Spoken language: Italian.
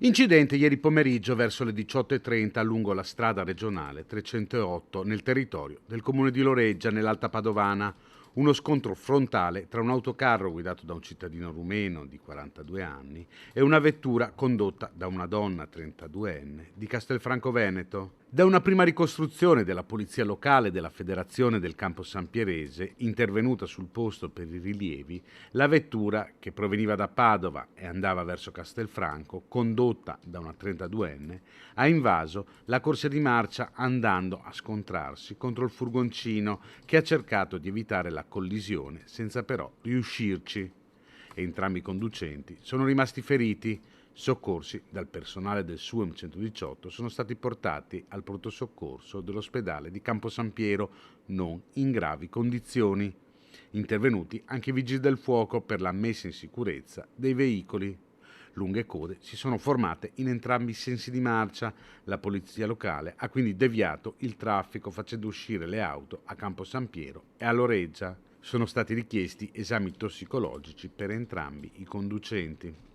Incidente ieri pomeriggio verso le 18:30 lungo la strada regionale 308 nel territorio del comune di Loreggia, nell'Alta Padovana. Uno scontro frontale tra un autocarro guidato da un cittadino rumeno di 42 anni e una vettura condotta da una donna 32enne di Castelfranco Veneto. Da una prima ricostruzione della polizia locale e della Federazione del Campo Sampierese, intervenuta sul posto per i rilievi, la vettura, che proveniva da Padova e andava verso Castelfranco, condotta da una 32enne, ha invaso la corsia di marcia andando a scontrarsi contro il furgoncino, che ha cercato di evitare la collisione senza però riuscirci. Entrambi i conducenti sono rimasti feriti. Soccorsi dal personale del SUEM 118 sono stati portati al pronto soccorso dell'ospedale di Campo San Piero, non in gravi condizioni. Intervenuti anche i vigili del fuoco per la messa in sicurezza dei veicoli. Lunghe code si sono formate in entrambi i sensi di marcia. La polizia locale ha quindi deviato il traffico facendo uscire le auto a Campo San Piero e a Loreggia. Sono stati richiesti esami tossicologici per entrambi i conducenti.